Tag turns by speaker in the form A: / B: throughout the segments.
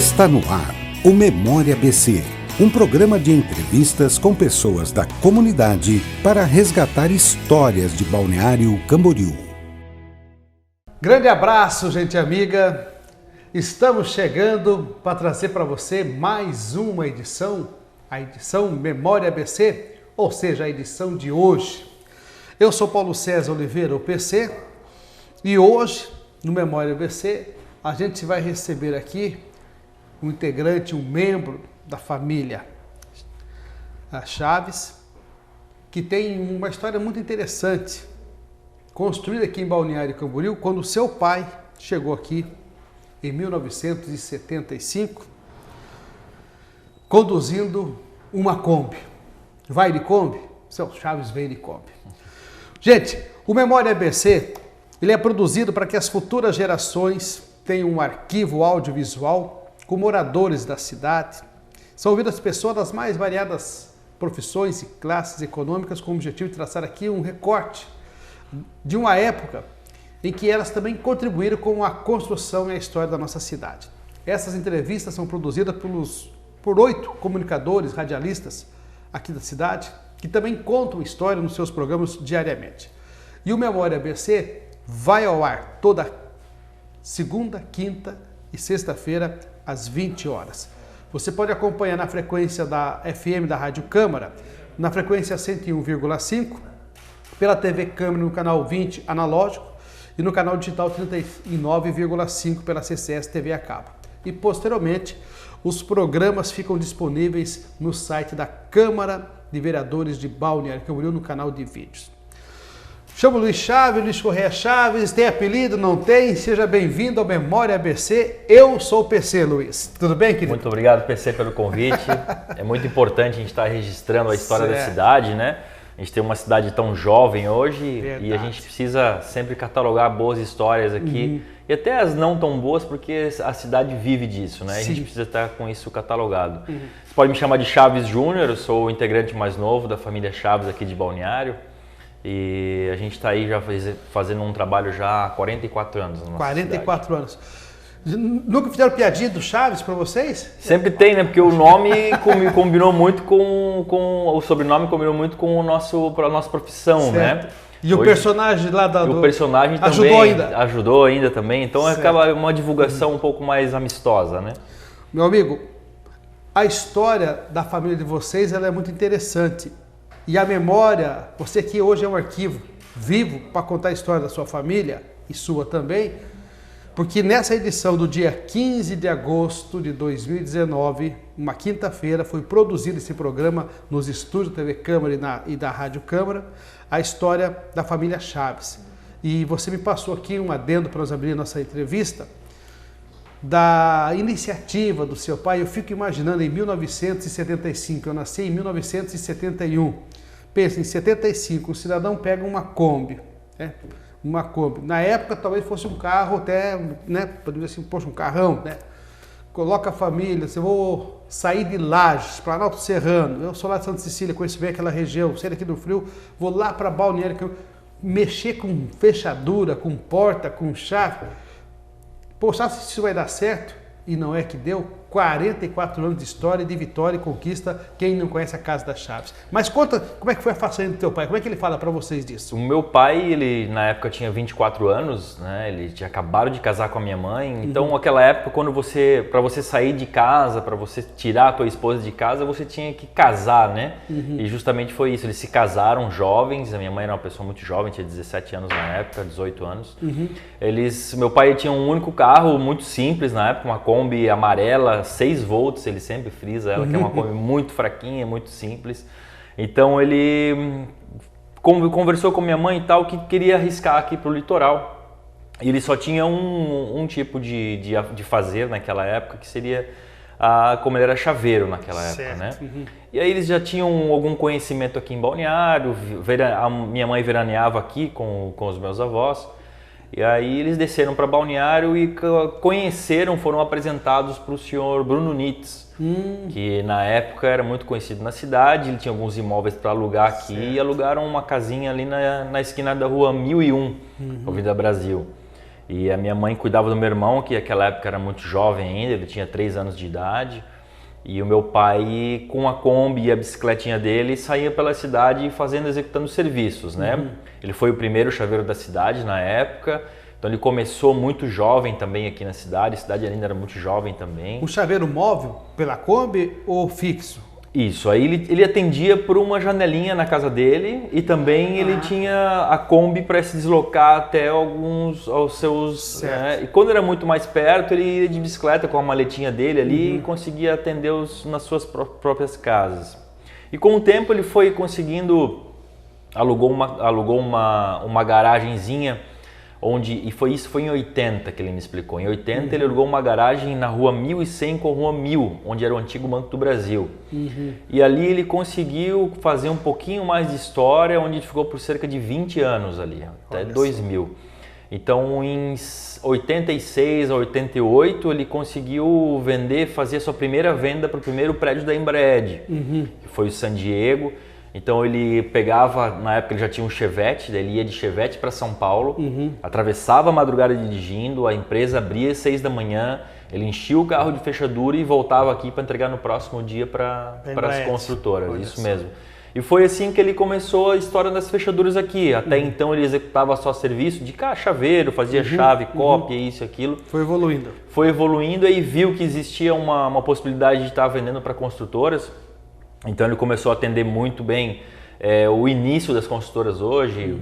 A: Está no ar o Memória ABC, um programa de entrevistas com pessoas da comunidade para resgatar histórias de Balneário Camboriú.
B: Grande abraço, gente amiga. Estamos chegando para trazer para você mais uma edição, a edição Memória ABC, ou seja, a edição de hoje. Eu sou Paulo César Oliveira, o PC, e hoje, no Memória ABC, a gente vai receber aqui um integrante, um membro da família a Chaves, que tem uma história muito interessante, construída aqui em Balneário Camboriú, quando seu pai chegou aqui em 1975, conduzindo uma Kombi. Vai de Kombi? Seu Chaves veio de Kombi. Gente, o Memória ABC, ele é produzido para que as futuras gerações tenham um arquivo audiovisual com moradores da cidade. São ouvidas pessoas das mais variadas profissões e classes econômicas com o objetivo de traçar aqui um recorte de uma época em que elas também contribuíram com a construção e a história da nossa cidade. Essas entrevistas são produzidas por 8 comunicadores, radialistas aqui da cidade, que também contam história nos seus programas diariamente. E o Memória ABC vai ao ar toda segunda, quinta e sexta-feira, às 20 horas. Você pode acompanhar na frequência da FM da Rádio Câmara, na frequência 101,5, pela TV Câmara no canal 20 analógico e no canal digital 39,5 pela CCS TV a cabo. E posteriormente, os programas ficam disponíveis no site da Câmara de Vereadores de Balneário Camboriú no canal de vídeos. Chamo Luiz Chaves, Luiz Correia Chaves, tem apelido, não tem? Seja bem-vindo ao Memória ABC, eu sou o PC, Luiz. Tudo bem, querido?
C: Muito obrigado, PC, pelo convite. É muito importante a gente estar registrando a história da cidade, né? A gente tem uma cidade tão jovem hoje. Verdade. E a gente precisa sempre catalogar boas histórias aqui. E até as não tão boas, porque a cidade vive disso, né? Sim. A gente precisa estar com isso catalogado. Você pode me chamar de Chaves Júnior, eu sou o integrante mais novo da família Chaves aqui de Balneário. E a gente está aí já fazendo um trabalho já há 44 anos na nossa
B: 44
C: cidade.
B: anos. Nunca fizeram piadinha do Chaves para vocês?
C: Sempre tem, né? Porque o nome combinou muito com o sobrenome combinou muito com a nossa profissão, certo. Né?
B: E o personagem lá
C: o personagem também ajudou ainda também. Então certo. Acaba uma divulgação um pouco mais amistosa, né?
B: Meu amigo, a história da família de vocês ela é muito interessante. E a memória, você que hoje é um arquivo vivo para contar a história da sua família e sua também, porque nessa edição do dia 15 de agosto de 2019, uma quinta-feira, foi produzido esse programa nos estúdios da TV Câmara e da Rádio Câmara, a história da família Chaves. E você me passou aqui um adendo para nós abrir a nossa entrevista, da iniciativa do seu pai. Eu fico imaginando em 1975, eu nasci em 1971. Pensa, em 75, o cidadão pega uma Kombi, né? Uma Kombi. Na época talvez fosse um carro até, né? Podemos dizer assim, poxa, um carrão, né? Coloca a família, você vou sair de Lages, Planalto Serrano, eu sou lá de Santa Cecília, conheço bem aquela região, saio daqui do frio, vou lá para Balneário, mexer com fechadura, com porta, com chave. Pô, sabe se isso vai dar certo? E não é que deu? 44 anos de história, de vitória e conquista, quem não conhece a Casa das Chaves. Mas conta, como é que foi a façanha do teu pai? Como é que ele fala para vocês disso?
C: O meu pai, ele na época tinha 24 anos, né? Ele tinha acabado de casar com a minha mãe. Então, aquela época, para você sair de casa, para você tirar a tua esposa de casa, você tinha que casar, né? E justamente foi isso. Eles se casaram jovens. A minha mãe era uma pessoa muito jovem, tinha 17 anos na época, 18 anos. Meu pai tinha um único carro, muito simples na época, uma Kombi amarela, 6 volts, ele sempre frisa ela, que é uma Kombi muito fraquinha, muito simples. Então ele conversou com minha mãe e tal, que queria arriscar aqui pro litoral. E ele só tinha um tipo de fazer naquela época, que seria como ele era chaveiro naquela época, né? E aí eles já tinham algum conhecimento aqui em Balneário, a minha mãe veraneava aqui com os meus avós. E aí eles desceram para Balneário e foram apresentados para o senhor Bruno Nitz, que na época era muito conhecido na cidade. Ele tinha alguns imóveis para alugar aqui, e alugaram uma casinha ali na esquina da rua 1001, Avenida Brasil. E a minha mãe cuidava do meu irmão, que naquela época era muito jovem ainda, ele tinha 3 anos de idade. E o meu pai, com a Kombi e a bicicletinha dele, saía pela cidade executando serviços, né? Ele foi o primeiro chaveiro da cidade na época, então ele começou muito jovem também aqui na cidade, a cidade ainda era muito jovem também.
B: Um chaveiro móvel pela Kombi ou fixo?
C: Isso, aí ele atendia por uma janelinha na casa dele e também ele tinha a Kombi para se deslocar até aos seus... Né? E quando era muito mais perto, ele ia de bicicleta com a maletinha dele ali e conseguia atendê-los nas suas próprias casas. E com o tempo ele foi conseguindo, alugou uma garagenzinha, isso foi em 80 que ele me explicou. Em 80 ele alugou uma garagem na rua 1100 com a rua 1000, onde era o antigo Banco do Brasil. E ali ele conseguiu fazer um pouquinho mais de história, onde ele ficou por cerca de 20 anos ali, até 2000. Então em 86 a 88 ele conseguiu fazer a sua primeira venda para o primeiro prédio da Embraed, que foi o San Diego. Então ele pegava, na época ele já tinha um Chevette, daí ele ia de Chevette para São Paulo, atravessava a madrugada dirigindo, a empresa abria às 6 da manhã, ele enchia o carro de fechadura e voltava aqui para entregar no próximo dia para as construtoras, isso mesmo. E foi assim que ele começou a história das fechaduras aqui. Até então ele executava só serviço de chaveiro, fazia chave, cópia, isso e aquilo.
B: Foi evoluindo.
C: Foi evoluindo e viu que existia uma possibilidade de estar vendendo para construtoras. Então ele começou a atender muito bem o início das construtoras hoje.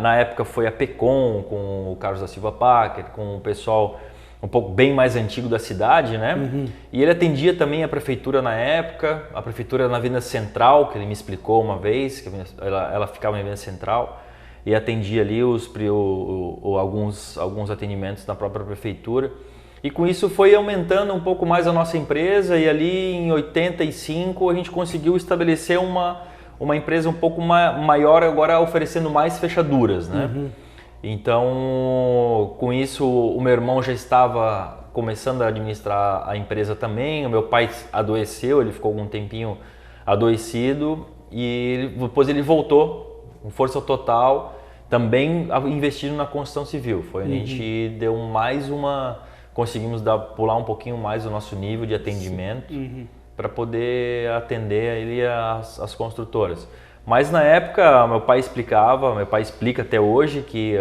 C: Na época foi a Pecom, com o Carlos da Silva Packer, com o pessoal um pouco bem mais antigo da cidade, né? E ele atendia também a prefeitura na época, a prefeitura na Avenida Central, que ele me explicou uma vez, que ela ficava na Avenida Central, e atendia ali alguns atendimentos na própria prefeitura. E com isso foi aumentando um pouco mais a nossa empresa e ali em 85 a gente conseguiu estabelecer uma empresa um pouco maior, agora oferecendo mais fechaduras, né? Então, com isso o meu irmão já estava começando a administrar a empresa também, o meu pai adoeceu, ele ficou algum tempinho adoecido e depois ele voltou com força total, também investindo na construção civil. Foi onde a gente deu conseguimos pular um pouquinho mais o nosso nível de atendimento para poder atender ele as construtoras. Mas na época meu pai explica até hoje que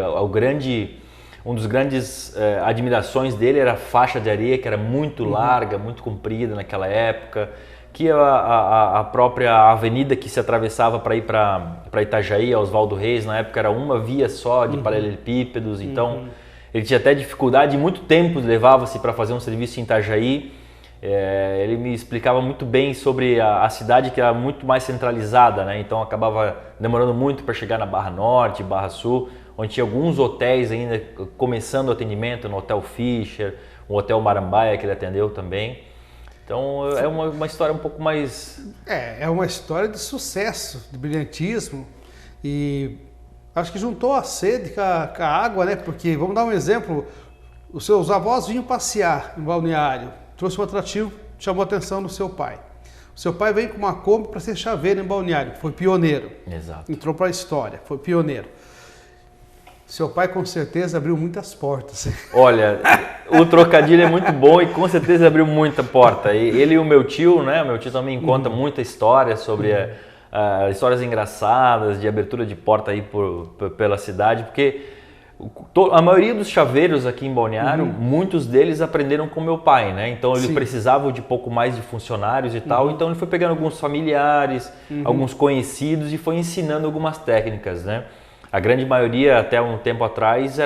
C: um dos grandes admirações dele era a faixa de areia, que era muito larga, muito comprida naquela época, que a própria avenida que se atravessava para ir para Itajaí, Oswaldo Reis, na época era uma via só de paralelepípedos, então ele tinha até dificuldade, muito tempo levava-se para fazer um serviço em Itajaí. Ele me explicava muito bem sobre a cidade, que era muito mais centralizada, né? Então acabava demorando muito para chegar na Barra Norte, Barra Sul, onde tinha alguns hotéis ainda começando o atendimento, no Hotel Fischer, o Hotel Marambaia que ele atendeu também. Então é uma história um pouco mais...
B: É uma história de sucesso, de brilhantismo e... Acho que juntou a sede com a água, né? Porque, vamos dar um exemplo, os seus avós vinham passear em Balneário, trouxe um atrativo, chamou a atenção do seu pai. O seu pai veio com uma Kombi para ser chaveiro em Balneário, foi pioneiro.
C: Exato.
B: Entrou para a história, foi pioneiro. Seu pai com certeza abriu muitas portas.
C: Olha, o trocadilho é muito bom e com certeza abriu muita porta. Ele e o meu tio, né? Meu tio também conta muita história sobre... histórias engraçadas de abertura de porta aí pela cidade, porque a maioria dos chaveiros aqui em Balneário, muitos deles aprenderam com meu pai, né? Então ele precisava de pouco mais de funcionários e tal, então ele foi pegando alguns familiares, alguns conhecidos e foi ensinando algumas técnicas, né? A grande maioria, até um tempo atrás,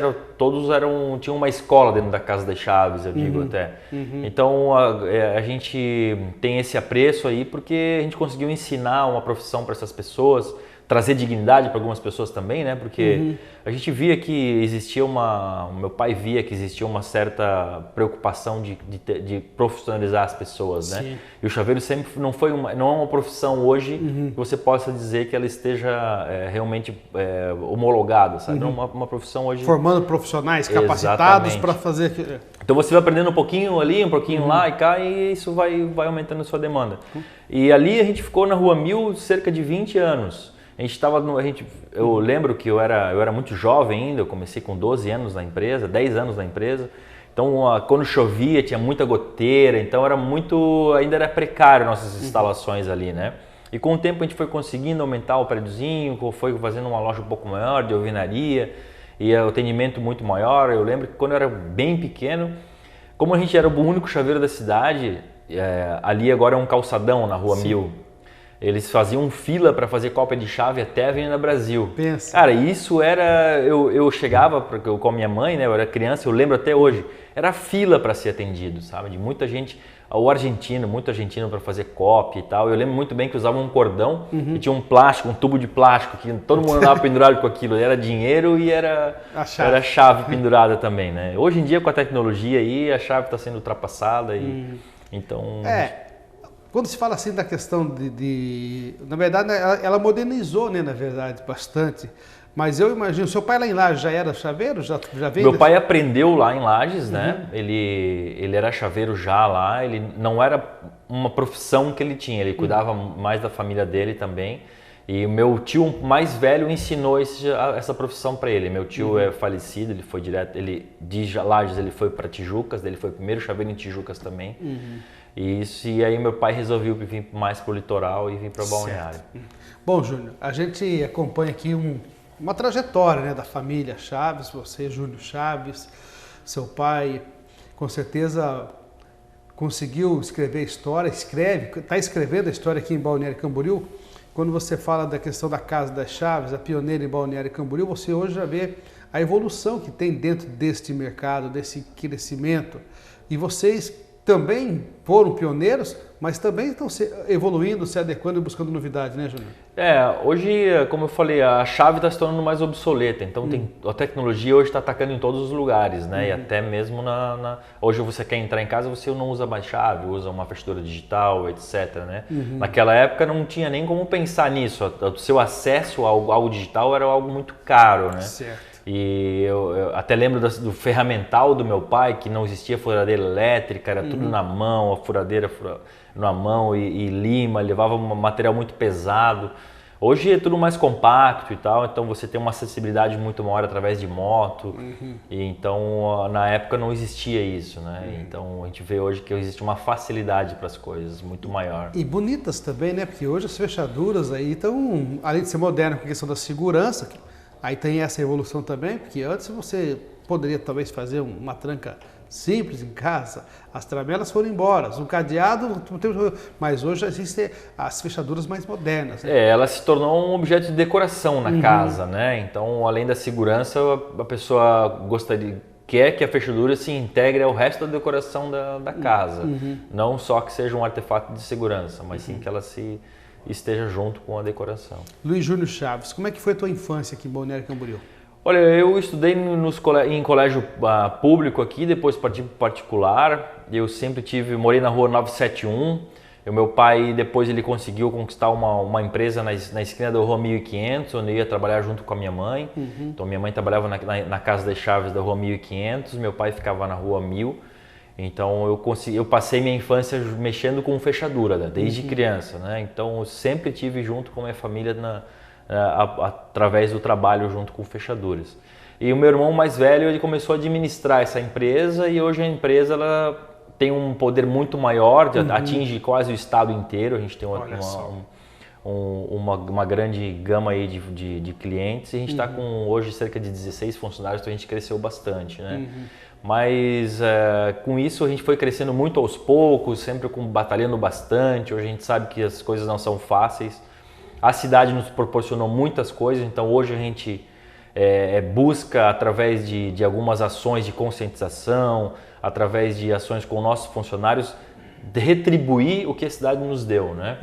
C: tinham uma escola dentro da Casa das Chaves, eu digo até. Então a gente tem esse apreço aí porque a gente conseguiu ensinar uma profissão para essas pessoas, trazer dignidade para algumas pessoas também, né? Porque a gente via que existia meu pai via que existia uma certa preocupação de profissionalizar as pessoas, né?
B: Sim.
C: E o chaveiro sempre não é uma profissão hoje que você possa dizer que ela esteja realmente homologada, sabe? Não é uma profissão hoje...
B: Formando profissionais capacitados para fazer...
C: Então você vai aprendendo um pouquinho ali, um pouquinho lá e cá, e isso vai aumentando a sua demanda. E ali a gente ficou na Rua 1000 cerca de 20 anos. A gente estava eu lembro que eu era muito jovem ainda, eu comecei com 12 anos na empresa, 10 anos na empresa. Então, quando chovia, tinha muita goteira, então ainda era precário nossas instalações ali, né? E com o tempo a gente foi conseguindo aumentar o prédiozinho, foi fazendo uma loja um pouco maior de alvenaria e o atendimento muito maior. Eu lembro que quando eu era bem pequeno, como a gente era o único chaveiro da cidade, ali agora é um calçadão na Rua 1000. Eles faziam fila para fazer cópia de chave até a Avenida Brasil.
B: Pensa.
C: Cara, isso era... Eu chegava com a minha mãe, né? Eu era criança, eu lembro até hoje. Era fila para ser atendido, sabe? De muita gente, muito argentino para fazer cópia e tal. Eu lembro muito bem que usavam um cordão e tinha um tubo de plástico, que todo mundo andava pendurado com aquilo. Era dinheiro e era a chave pendurada também, né? Hoje em dia, com a tecnologia aí, a chave está sendo ultrapassada e... Então...
B: Quando se fala assim da questão na verdade, ela modernizou, né, na verdade, bastante. Mas eu imagino, seu pai lá em Lages já era chaveiro? Já veio?
C: Meu pai aprendeu lá em Lages, né? Ele era chaveiro já lá, ele não era uma profissão que ele tinha, ele cuidava mais da família dele também. E o meu tio mais velho ensinou essa profissão para ele. Meu tio é falecido, ele foi direto, de Lages ele foi para Tijucas, ele foi o primeiro chaveiro em Tijucas também. E aí meu pai resolveu vir mais para o litoral e vir para Balneário.
B: Bom, Júnior, a gente acompanha aqui uma trajetória, né, da família Chaves, você, Júnior Chaves, seu pai, com certeza conseguiu escrever a história, está escrevendo a história aqui em Balneário Camboriú. Quando você fala da questão da Casa das Chaves, a pioneira em Balneário Camboriú, você hoje já vê a evolução que tem dentro deste mercado, desse crescimento. E vocês também foram pioneiros, mas também estão evoluindo, se adequando e buscando novidades, né, Júnior?
C: Hoje, como eu falei, a chave está se tornando mais obsoleta, então a tecnologia hoje está atacando em todos os lugares, né? E até mesmo hoje você quer entrar em casa, você não usa mais chave, usa uma fechadura digital, etc, né? Naquela época não tinha nem como pensar nisso, o seu acesso ao digital era algo muito caro, né?
B: Certo.
C: E eu até lembro do ferramental do meu pai, que não existia furadeira elétrica, era tudo na mão, a furadeira na mão e lima, levava um material muito pesado. Hoje é tudo mais compacto e tal, então você tem uma acessibilidade muito maior através de moto. E então na época não existia isso, né? Então a gente vê hoje que existe uma facilidade para as coisas muito maior.
B: E bonitas também, né? Porque hoje as fechaduras aí estão, além de ser modernas com a questão da segurança, aí tem essa evolução também, porque antes você poderia talvez fazer uma tranca simples em casa, as tramelas foram embora, o cadeado, mas hoje existem as fechaduras mais modernas. Né?
C: Ela se tornou um objeto de decoração na casa, né? Então, além da segurança, a pessoa quer que a fechadura se integre ao resto da decoração da casa. Não só que seja um artefato de segurança, mas sim que ela esteja junto com a decoração.
B: Luiz Júnior Chaves, como é que foi a tua infância aqui em Balneário Camboriú?
C: Olha, eu estudei em colégio público aqui, depois parti para particular. Eu sempre morei na rua 971. Meu pai, depois ele conseguiu conquistar uma empresa na esquina da rua 1500, onde eu ia trabalhar junto com a minha mãe. Então minha mãe trabalhava na Casa das Chaves da rua 1500, meu pai ficava na rua 1000. Então eu passei minha infância mexendo com fechadura, né? Desde criança, né? Então eu sempre tive junto com a minha família através do trabalho junto com fechaduras. E o meu irmão mais velho, ele começou a administrar essa empresa e hoje a empresa ela tem um poder muito maior, atinge quase o estado inteiro. A gente tem uma grande gama aí de clientes e a gente está com hoje cerca de 16 funcionários, então a gente cresceu bastante, né? Mas com isso a gente foi crescendo muito aos poucos, sempre batalhando bastante. Hoje a gente sabe que as coisas não são fáceis. A cidade nos proporcionou muitas coisas, então hoje a gente busca, através de algumas ações de conscientização, através de ações com nossos funcionários, retribuir o que a cidade nos deu, né?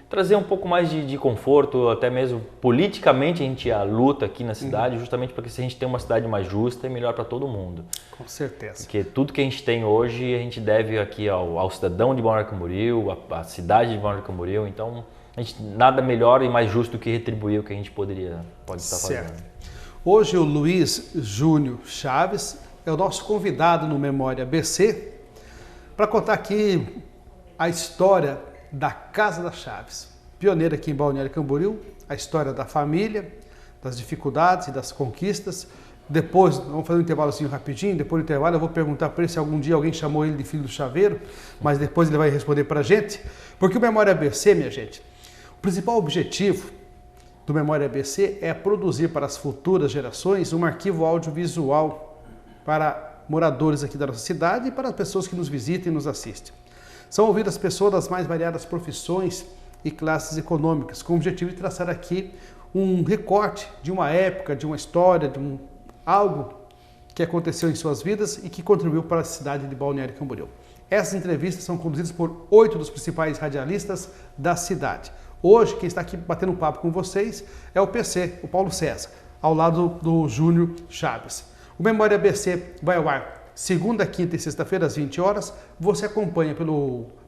C: Trazer um pouco mais de conforto, até mesmo politicamente a gente luta aqui na cidade, justamente porque se a gente tem uma cidade mais justa é melhor para todo mundo.
B: Com certeza.
C: Porque tudo que a gente tem hoje a gente deve aqui ao cidadão de Balneário Camboriú, à cidade de Balneário Camboriú, então nada melhor e mais justo do que retribuir o que a gente pode estar fazendo.
B: Hoje o Luiz Júnior Chaves é o nosso convidado no Memória ABC para contar aqui a história da Casa das Chaves. pioneira aqui em Balneário Camboriú, a história da família, das dificuldades e das conquistas. Depois, vamos fazer um intervalozinho rapidinho, depois do intervalo eu vou perguntar para ele se algum dia alguém chamou ele de filho do chaveiro, mas depois ele vai responder para a gente. Porque o Memória ABC, minha gente, o principal objetivo do Memória ABC é produzir para as futuras gerações um arquivo audiovisual para moradores aqui da nossa cidade e para as pessoas que nos visitam e nos assistem. São ouvidas pessoas das mais variadas profissões e classes econômicas, com o objetivo de traçar aqui um recorte de uma época, de uma história, de algo que aconteceu em suas vidas e que contribuiu para a cidade de Balneário Camboriú. Essas entrevistas são conduzidas por 8 dos principais radialistas da cidade. Hoje, quem está aqui batendo um papo com vocês é o PC, o Paulo César, ao lado do Júnior Chaves. O Memória ABC vai ao ar segunda, quinta e sexta-feira às 20 horas. Você acompanha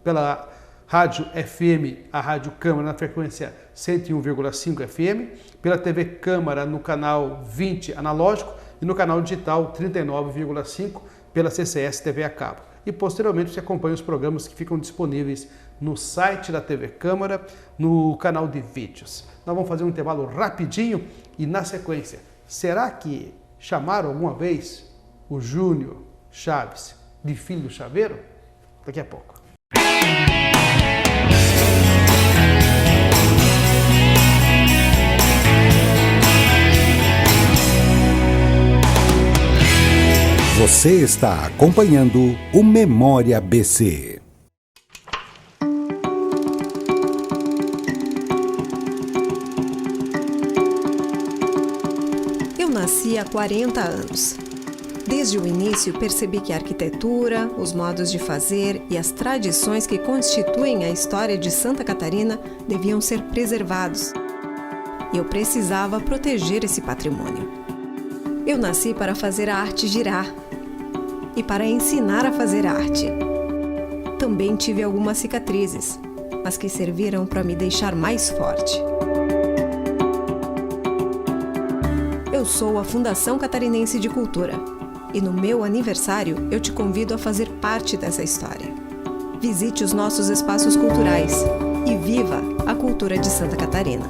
B: pela Rádio FM, a Rádio Câmara na frequência 101,5 FM, pela TV Câmara no canal 20 analógico e no canal digital 39,5 pela CCS TV a cabo. E posteriormente você acompanha os programas que ficam disponíveis no site da TV Câmara, no canal de vídeos. Nós vamos fazer um intervalo rapidinho e na sequência, será que chamaram alguma vez o Júnior Chaves de filho do chaveiro? Daqui a pouco.
A: Você está acompanhando o Memória ABC.
D: Eu nasci há 40 anos. Desde o início, percebi que a arquitetura, os modos de fazer e as tradições que constituem a história de Santa Catarina deviam ser preservados. E eu precisava proteger esse patrimônio. Eu nasci para fazer a arte girar e para ensinar a fazer arte. Também tive algumas cicatrizes, mas que serviram para me deixar mais forte. Eu sou a Fundação Catarinense de Cultura e no meu aniversário eu te convido a fazer parte dessa história. Visite os nossos espaços culturais e viva a cultura de Santa Catarina.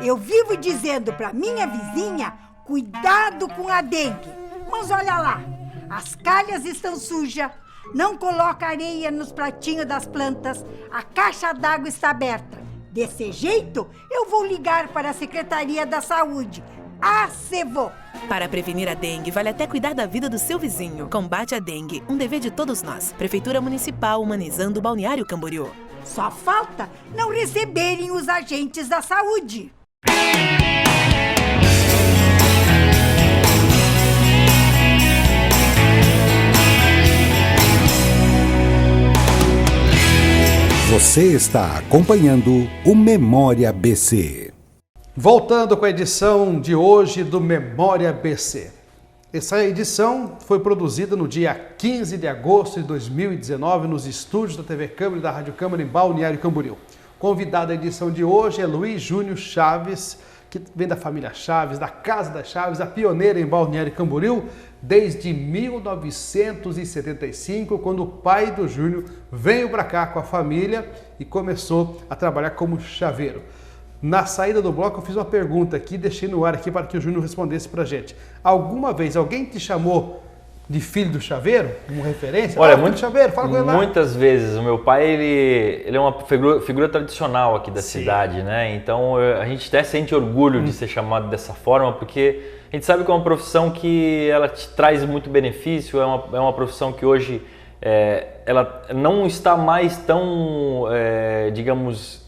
E: Eu vivo dizendo para minha vizinha, cuidado com a dengue. Mas olha lá, as calhas estão sujas, não coloca areia nos pratinhos das plantas, a caixa d'água está aberta. Desse jeito, eu vou ligar para a Secretaria da Saúde, a SEVO.
F: Para prevenir a dengue, vale até cuidar da vida do seu vizinho. Combate a dengue, um dever de todos nós. Prefeitura Municipal humanizando o Balneário Camboriú.
E: Só falta não receberem os agentes da saúde.
A: Você está acompanhando o Memória ABC.
B: Voltando com a edição de hoje do Memória ABC. Essa edição foi produzida no dia 15 de agosto de 2019 nos estúdios da TV Câmara e da Rádio Câmara em Balneário Camboriú. Convidado à edição de hoje é Luiz Júnior Chaves, que vem da família Chaves, da Casa das Chaves, a pioneira em Balneário Camboriú, desde 1975, quando o pai do Júnior veio para cá com a família e começou a trabalhar como chaveiro. Na saída do bloco eu fiz uma pergunta aqui, deixei no ar aqui para que o Júnior respondesse para a gente. Alguma vez alguém te chamou de filho do chaveiro? Uma referência?
C: Olha,
B: chaveiro, fala com ele lá.
C: Muitas vezes. O meu pai, ele é uma figura tradicional aqui da cidade, né? Então a gente até sente orgulho de ser chamado dessa forma, porque a gente sabe que é uma profissão que ela te traz muito benefício, é uma profissão que hoje ela não está mais tão, digamos,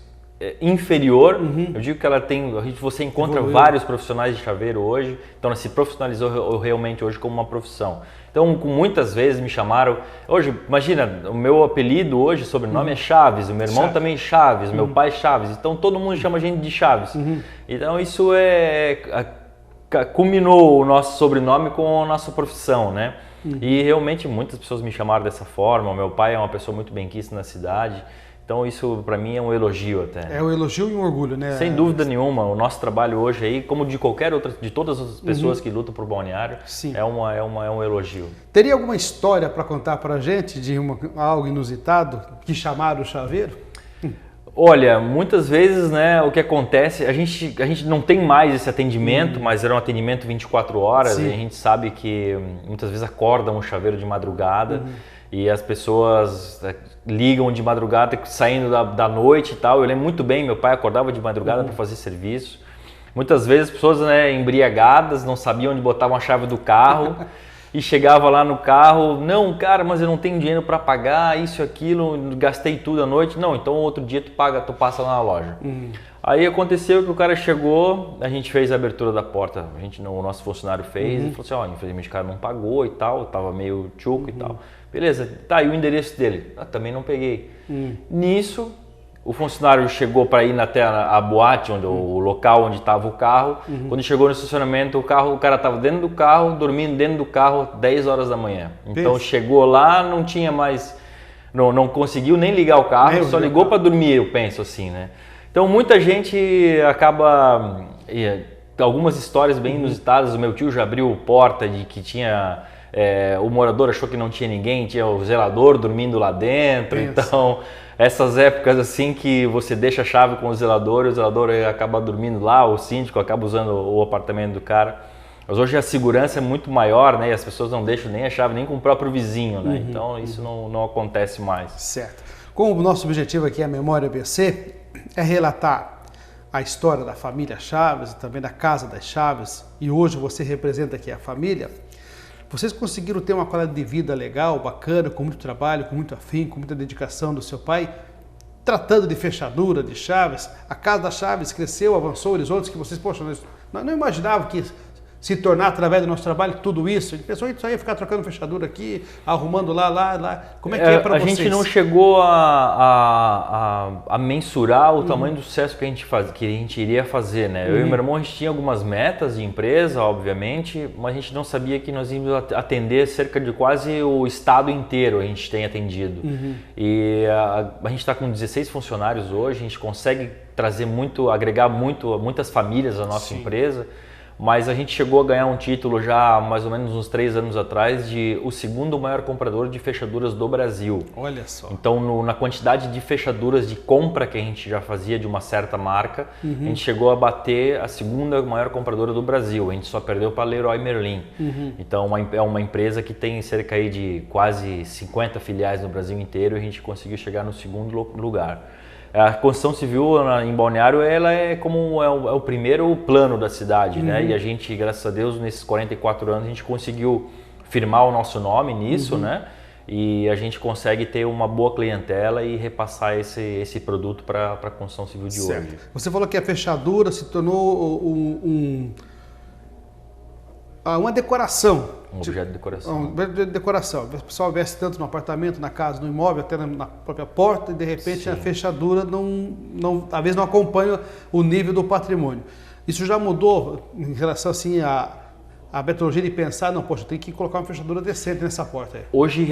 C: inferior. Eu digo que ela tem, você encontra vários profissionais de chaveiro hoje, então ela se profissionalizou realmente hoje como uma profissão. Então, muitas vezes me chamaram, hoje, imagina, o meu apelido hoje, sobrenome é Chaves, o meu irmão também Chaves, meu pai Chaves, então todo mundo chama a gente de Chaves. Então isso culminou o nosso sobrenome com a nossa profissão, né? E realmente muitas pessoas me chamaram dessa forma. Meu pai é uma pessoa muito benquista na cidade, Então isso para mim é um elogio até.
B: É um elogio e um orgulho, né?
C: Sem dúvida nenhuma, o nosso trabalho hoje aí, como de qualquer outra, de todas as pessoas que lutam por balneário,
B: Sim.
C: é um elogio.
B: Teria alguma história para contar para a gente de algo inusitado que chamaram o chaveiro?
C: Olha, muitas vezes, né, o que acontece, a gente não tem mais esse atendimento, mas era um atendimento 24 horas,
B: Sim.
C: e a gente sabe que muitas vezes acordam o chaveiro de madrugada e as pessoas ligam de madrugada, saindo da noite e tal. Eu lembro muito bem, meu pai acordava de madrugada para fazer serviço. Muitas vezes as pessoas, né, embriagadas, não sabiam onde botavam a chave do carro e chegava lá no carro, não, cara, mas eu não tenho dinheiro para pagar, isso e aquilo, gastei tudo à noite. Não, então outro dia tu passa lá na loja. Aí aconteceu que o cara chegou, a gente fez a abertura da porta, o nosso funcionário fez e falou assim, ó, infelizmente o cara não pagou e tal, tava meio tchuco e tal. Beleza, tá, e o endereço dele? Também não peguei. Nisso, o funcionário chegou para ir até a boate, o local onde estava o carro. Quando chegou no estacionamento, o cara estava dentro do carro, dormindo dentro do carro, 10 horas da manhã. Então chegou lá, não tinha mais, não conseguiu nem ligar o carro, só ligou para dormir, eu penso assim, né? Então muita gente acaba, algumas histórias bem inusitadas. O meu tio já abriu porta de que tinha, o morador achou que não tinha ninguém, tinha o zelador dormindo lá dentro. Então essas épocas assim que você deixa a chave com o zelador acaba dormindo lá, o síndico acaba usando o apartamento do cara. Mas hoje a segurança é muito maior, né? E as pessoas não deixam nem a chave nem com o próprio vizinho, né? Então isso não acontece mais.
B: Certo. Como o nosso objetivo aqui é a Memória ABC, é relatar a história da família Chaves e também da Casa das Chaves, e hoje você representa aqui a família. Vocês conseguiram ter uma qualidade de vida legal, bacana, com muito trabalho, com muito afinco, com muita dedicação do seu pai, tratando de fechadura, de chaves. A Casa das Chaves cresceu, avançou horizontes que vocês, poxa, não imaginavam que se tornar através do nosso trabalho tudo isso. A gente pensou que só ia ficar trocando fechadura aqui, arrumando lá. Como é que é para vocês?
C: A gente não chegou a mensurar o tamanho do sucesso que a gente iria fazer, né? Eu e meu irmão, a gente tinha algumas metas de empresa, obviamente, mas a gente não sabia que nós íamos atender cerca de quase o estado inteiro, a gente tem atendido. E a gente está com 16 funcionários hoje, a gente consegue trazer agregar muitas famílias à nossa empresa. Mas a gente chegou a ganhar um título já há mais ou menos uns 3 anos atrás de o segundo maior comprador de fechaduras do Brasil.
B: Olha só.
C: Então, na quantidade de fechaduras de compra que a gente já fazia de uma certa marca, a gente chegou a bater a segunda maior compradora do Brasil. A gente só perdeu para a Leroy Merlin. Então, é uma empresa que tem cerca aí de quase 50 filiais no Brasil inteiro e a gente conseguiu chegar no segundo lugar. A construção civil em Balneário, ela é como é o primeiro plano da cidade, né? E a gente, graças a Deus, nesses 44 anos, a gente conseguiu firmar o nosso nome nisso, né? E a gente consegue ter uma boa clientela e repassar esse produto para a construção civil de hoje.
B: Você falou que a fechadura se tornou uma decoração.
C: Um objeto de decoração.
B: Um objeto de decoração. O pessoal veste tanto no apartamento, na casa, no imóvel, até na própria porta, e de repente a fechadura às vezes não acompanha o nível do patrimônio. Isso já mudou em relação assim a metodologia de pensar, não, poxa, tem que colocar uma fechadura decente nessa porta aí.
C: Hoje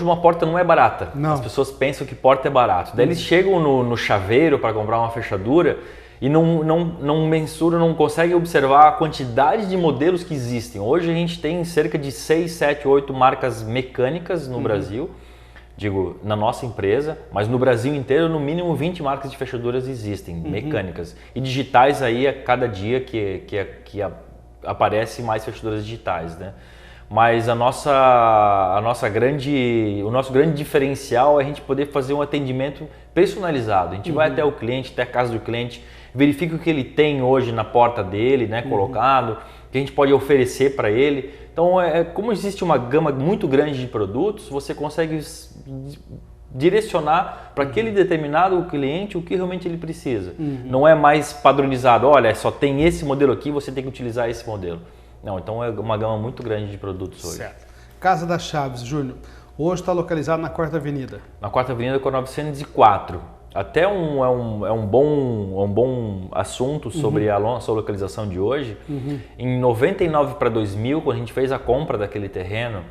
C: uma porta não é barata.
B: Não.
C: As pessoas pensam que porta é barato. Daí eles chegam no chaveiro para comprar uma fechadura e não mensuram, não conseguem observar a quantidade de modelos que existem. Hoje a gente tem cerca de 6, 7, 8 marcas mecânicas no Brasil, digo, na nossa empresa, mas no Brasil inteiro, no mínimo 20 marcas de fechaduras existem, mecânicas. E digitais aí a cada dia que aparecem mais fechaduras digitais, né? Mas o nosso grande diferencial é a gente poder fazer um atendimento personalizado. A gente vai até o cliente, até a casa do cliente, verifica o que ele tem hoje na porta dele, né, colocado, o que a gente pode oferecer para ele. Então, como existe uma gama muito grande de produtos, você consegue direcionar para aquele determinado cliente o que realmente ele precisa. Não é mais padronizado, olha, só tem esse modelo aqui, você tem que utilizar esse modelo. Não, então é uma gama muito grande de produtos hoje.
B: Certo. Casa das Chaves, Júnior, hoje está localizado na 4ª Avenida.
C: Na 4ª Avenida com a 904. Até um bom assunto sobre a nossa localização de hoje. Em 99 para 2000, quando a gente fez a compra daquele terreno,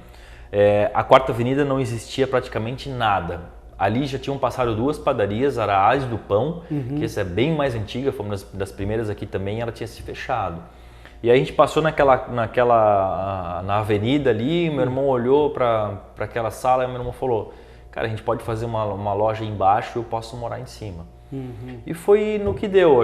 C: a 4ª Avenida não existia praticamente nada. Ali já tinham passado 2 padarias, Araás do Pão, que essa é bem mais antiga, foi uma das primeiras aqui também, ela tinha se fechado. E aí a gente passou na avenida ali, meu irmão olhou para aquela sala e meu irmão falou, cara, a gente pode fazer uma loja embaixo e eu posso morar em cima. E foi no que deu.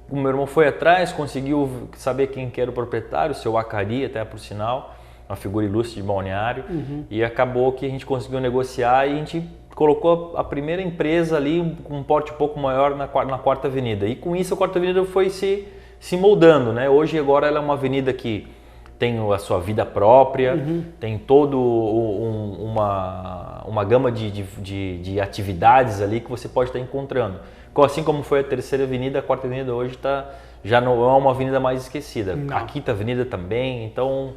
C: O meu irmão foi atrás, conseguiu saber quem que era o proprietário, o seu Acari, até por sinal, uma figura ilustre de Balneário, e acabou que a gente conseguiu negociar e a gente colocou a primeira empresa ali com um porte um pouco maior na 4ª Avenida. E com isso a 4ª Avenida foi se moldando, né? Hoje agora ela é uma avenida que tem a sua vida própria, tem todo uma gama de atividades ali que você pode estar encontrando. Assim como foi a 3ª Avenida, a 4ª Avenida hoje já não é uma avenida mais esquecida. A 5ª Avenida também, então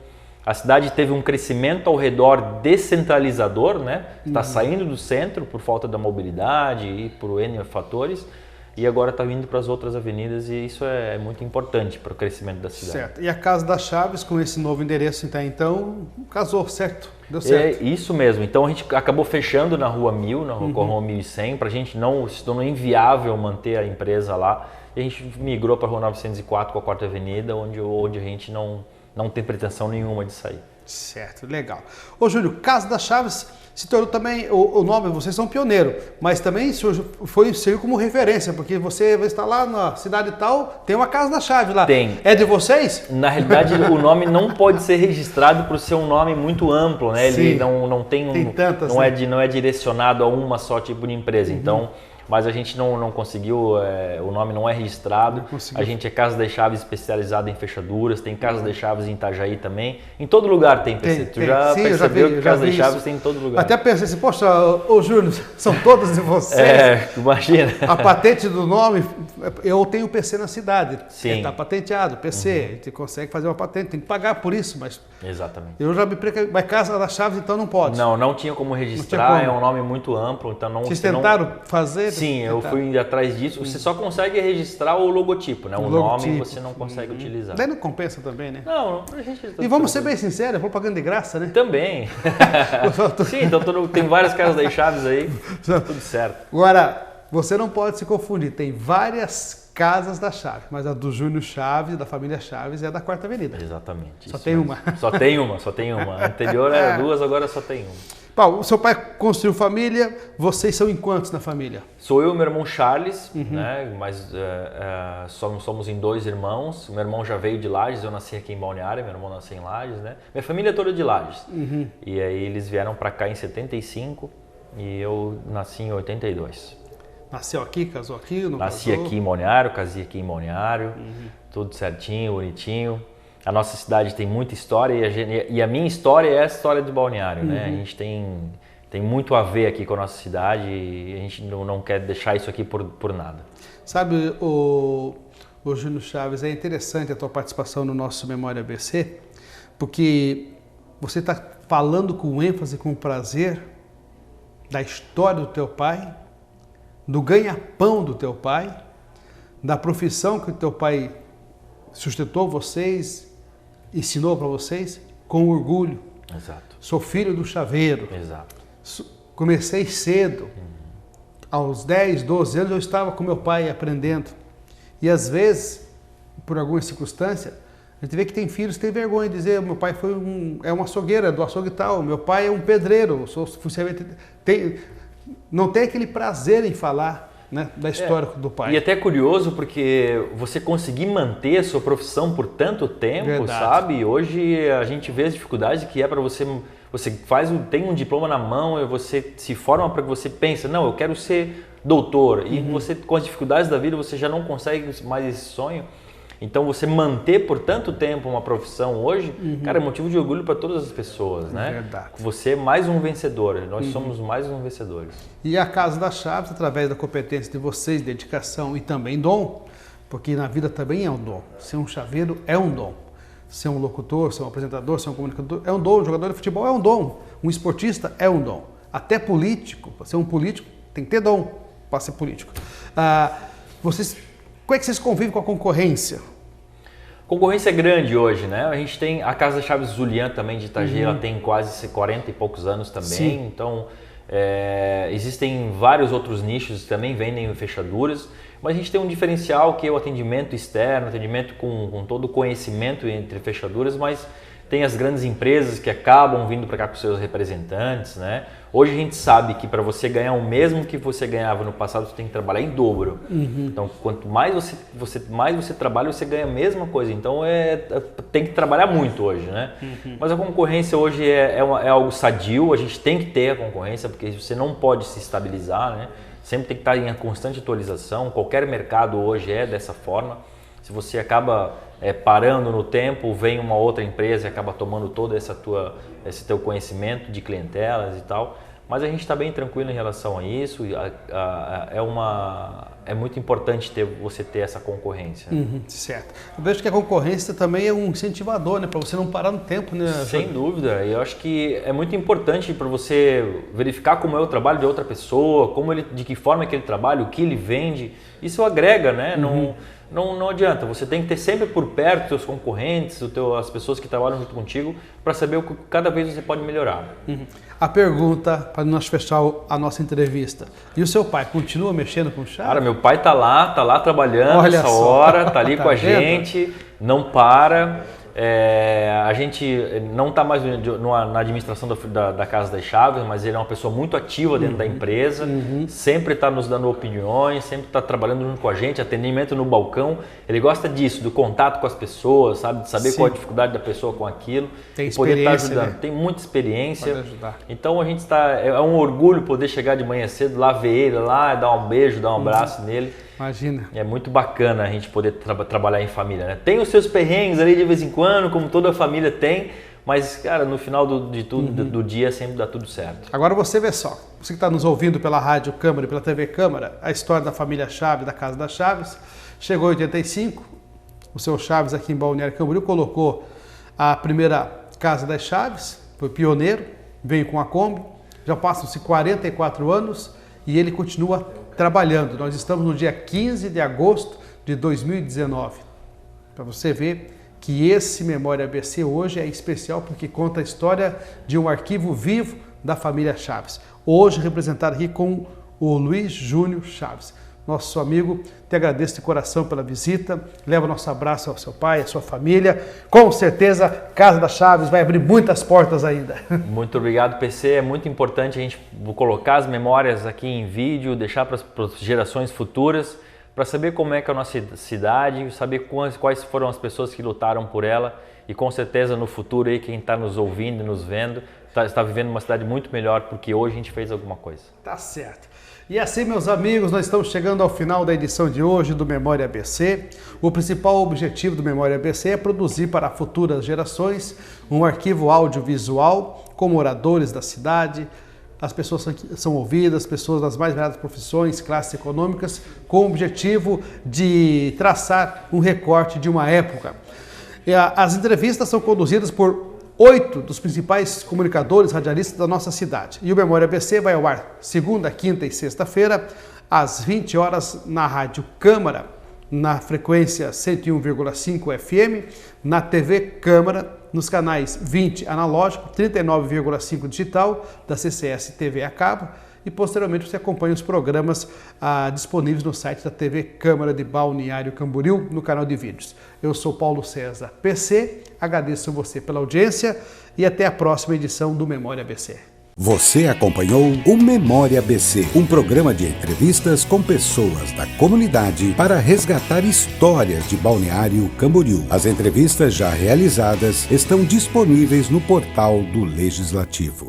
C: a cidade teve um crescimento ao redor descentralizador, né? Está saindo do centro por falta da mobilidade e por N fatores. E agora está vindo para as outras avenidas e isso é muito importante para o crescimento da cidade.
B: Certo. E a Casa das Chaves, com esse novo endereço, então casou, certo? Deu certo.
C: É isso mesmo. Então a gente acabou fechando na Rua 1000, na Rua Corrão 1100, para a gente se tornou inviável manter a empresa lá. E a gente migrou para a Rua 904 com a 4ª Avenida, onde a gente não tem pretensão nenhuma de sair.
B: Certo, legal. Ô Júlio, Casa das Chaves se tornou também, o nome, vocês são pioneiro, mas também serviu como referência, porque você vai estar lá na cidade tal, tem uma Casa da Chave lá.
C: Tem.
B: É de vocês?
C: Na realidade, o nome não pode ser registrado por ser um nome muito amplo, né? Ele não tem
B: tantas,
C: não,
B: né?
C: não é direcionado a uma só tipo de empresa. Então, mas a gente não conseguiu, o nome não é registrado. A gente é Casa das Chaves especializada em fechaduras, tem Casa das Chaves em Itajaí também. Em todo lugar tem, PC. Tu já percebeu que Casa das Chaves tem em todo lugar.
B: Até pensei assim, poxa, ô Júlio, são todas de vocês?
C: Imagina.
B: A patente do nome, eu tenho PC na cidade.
C: Sim.
B: Está patenteado, PC, a gente consegue fazer uma patente, tem que pagar por isso, mas...
C: Exatamente.
B: Eu já me precavi, mas Casa das Chaves então não pode?
C: Não tinha como registrar, é um nome muito amplo, então não...
B: Vocês tentaram fazer?
C: Sim, eu fui indo atrás disso. Você só consegue registrar o logotipo, né? O nome você não consegue utilizar.
B: Daí não compensa também, né?
C: Não, a gente...
B: E vamos ser bem sinceros, é propaganda de graça, né?
C: Também. Sim, então tem várias Casas das Chaves aí, tudo certo.
B: Agora, você não pode se confundir, tem várias Casas da Chave, mas a do Júnior Chaves, da família Chaves, é da 4ª Avenida.
C: Exatamente.
B: Só tem uma.
C: Só tem uma. A anterior era 2, agora só tem uma.
B: Paulo, o seu pai construiu família, vocês são em quantos na família?
C: Sou eu e meu irmão Charles, né? Mas somos em 2 irmãos. O meu irmão já veio de Lages, eu nasci aqui em Balneário, meu irmão nasceu em Lages, né? Minha família é toda de Lages. E aí eles vieram para cá em 75 e eu nasci em 82.
B: Nasceu aqui, casou aqui?
C: Nasci aqui em Balneário, casei aqui em Balneário, tudo certinho, bonitinho. A nossa cidade tem muita história e a minha história é a história de Balneário, né? A gente tem muito a ver aqui com a nossa cidade e a gente não quer deixar isso aqui por nada.
B: Sabe, o Júnior Chaves, é interessante a tua participação no nosso Memória ABC, porque você está falando com ênfase, com prazer da história do teu pai, do ganha-pão do teu pai, da profissão que o teu pai sustentou vocês, ensinou para vocês, com orgulho.
C: Exato.
B: Sou filho do chaveiro.
C: Exato.
B: Comecei cedo. Aos 10, 12 anos eu estava com meu pai aprendendo. E às vezes, por alguma circunstância, a gente vê que tem filhos que têm vergonha de dizer, meu pai foi um açougueiro, do açougue tal, meu pai é um pedreiro, não tem aquele prazer em falar, né, da história do pai.
C: E até é curioso porque você conseguir manter a sua profissão por tanto tempo,
B: Verdade.
C: sabe? Hoje a gente vê as dificuldades que é para você tem um diploma na mão e você se forma para que você pensa, não, eu quero ser doutor. E você, com as dificuldades da vida, você já não consegue mais esse sonho. Então você manter por tanto tempo uma profissão hoje, cara, é motivo de orgulho para todas as pessoas, né?
B: Verdade.
C: Você é mais um vencedor, nós somos mais um vencedores.
B: E a Casa das Chaves, através da competência de vocês, dedicação e também dom, porque na vida também é um dom. Ser um chaveiro é um dom. Ser um locutor, ser um apresentador, ser um comunicador é um dom. Um jogador de futebol é um dom. Um esportista é um dom. Até político, para ser um político, tem que ter dom para ser político. Como é que vocês convivem com a concorrência?
C: Concorrência é grande hoje, né? A gente tem a Casa das Chaves Julian também de Itajaí, ela tem quase 40 e poucos anos também. Sim. Então Existem vários outros nichos que também vendem fechaduras, mas a gente tem um diferencial que é o atendimento externo, atendimento com todo o conhecimento entre fechaduras, mas tem as grandes empresas que acabam vindo para cá com seus representantes, né? Hoje a gente sabe que para você ganhar o mesmo que você ganhava no passado, você tem que trabalhar em dobro. Então, quanto mais você trabalha, você ganha a mesma coisa. Então, tem que trabalhar muito hoje, né? Mas a concorrência hoje é algo sadio, a gente tem que ter a concorrência, porque você não pode se estabilizar, né? Sempre tem que estar em constante atualização. Qualquer mercado hoje é dessa forma. Se você acaba parando no tempo, vem uma outra empresa e acaba tomando todo esse teu conhecimento de clientelas e tal. Mas a gente está bem tranquilo em relação a isso. É muito importante você ter essa concorrência.
B: Certo. Eu vejo que a concorrência também é um incentivador, né? Para você não parar no tempo, né?
C: Sem dúvida. E eu acho que é muito importante para você verificar como é o trabalho de outra pessoa, de que forma é que ele trabalha, o que ele vende. Isso agrega, né? Não adianta, você tem que ter sempre por perto os seus concorrentes, as pessoas que trabalham junto contigo, para saber o que cada vez você pode melhorar.
B: A pergunta, para nós fechar a nossa entrevista, e o seu pai continua mexendo com chave?
C: Cara, meu pai tá lá trabalhando essa hora, tá ali com a gente, não para. A gente não está mais na administração da Casa das Chaves, mas ele é uma pessoa muito ativa dentro da empresa, sempre está nos dando opiniões, sempre está trabalhando junto com a gente, atendimento no balcão. Ele gosta disso, do contato com as pessoas, sabe, de saber qual a dificuldade da pessoa com aquilo,
B: tem
C: poder estar
B: experiência,
C: ajudando.
B: né?
C: Tem muita experiência.
B: Pode ajudar.
C: Então a gente é um orgulho poder chegar de manhã cedo, lá ver ele, lá dar um beijo, dar um abraço nele.
B: Imagina.
C: É muito bacana a gente poder trabalhar em família, né? Tem os seus perrengues ali de vez em quando, como toda família tem, mas, cara, no final do dia sempre dá tudo certo.
B: Agora você vê só, você que está nos ouvindo pela Rádio Câmara e pela TV Câmara, a história da família Chaves, da Casa das Chaves, chegou em 85, o seu Chaves aqui em Balneário Camboriú colocou a primeira Casa das Chaves, foi pioneiro, veio com a Kombi, já passam-se 44 anos e ele continua trabalhando. Nós estamos no dia 15 de agosto de 2019. Para você ver que esse Memória ABC hoje é especial porque conta a história de um arquivo vivo da família Chaves. Hoje representado aqui com o Luiz Júnior Chaves. Nosso amigo, te agradeço de coração pela visita, leva nosso abraço ao seu pai, à sua família. Com certeza, Casa das Chaves vai abrir muitas portas ainda.
C: Muito obrigado, PC. É muito importante a gente colocar as memórias aqui em vídeo, deixar para as gerações futuras, para saber como é que é a nossa cidade, saber quais foram as pessoas que lutaram por ela. E com certeza no futuro aí, quem está nos ouvindo e nos vendo, está vivendo uma cidade muito melhor, porque hoje a gente fez alguma coisa.
B: Tá certo. E assim, meus amigos, nós estamos chegando ao final da edição de hoje do Memória ABC. O principal objetivo do Memória ABC é produzir para futuras gerações um arquivo audiovisual com moradores da cidade, as pessoas são ouvidas, pessoas das mais variadas profissões, classes econômicas, com o objetivo de traçar um recorte de uma época. As entrevistas são conduzidas por 8 dos principais comunicadores radialistas da nossa cidade. E o Memória ABC vai ao ar segunda, quinta e sexta-feira, às 20 horas, na Rádio Câmara, na frequência 101,5 FM, na TV Câmara, nos canais 20 analógico, 39,5 digital, da CCS TV a cabo, e posteriormente você acompanha os programas disponíveis no site da TV Câmara de Balneário Camboriú, no canal de vídeos. Eu sou Paulo César, PC, agradeço você pela audiência e até a próxima edição do Memória ABC.
A: Você acompanhou o Memória ABC, um programa de entrevistas com pessoas da comunidade para resgatar histórias de Balneário Camboriú. As entrevistas já realizadas estão disponíveis no portal do Legislativo.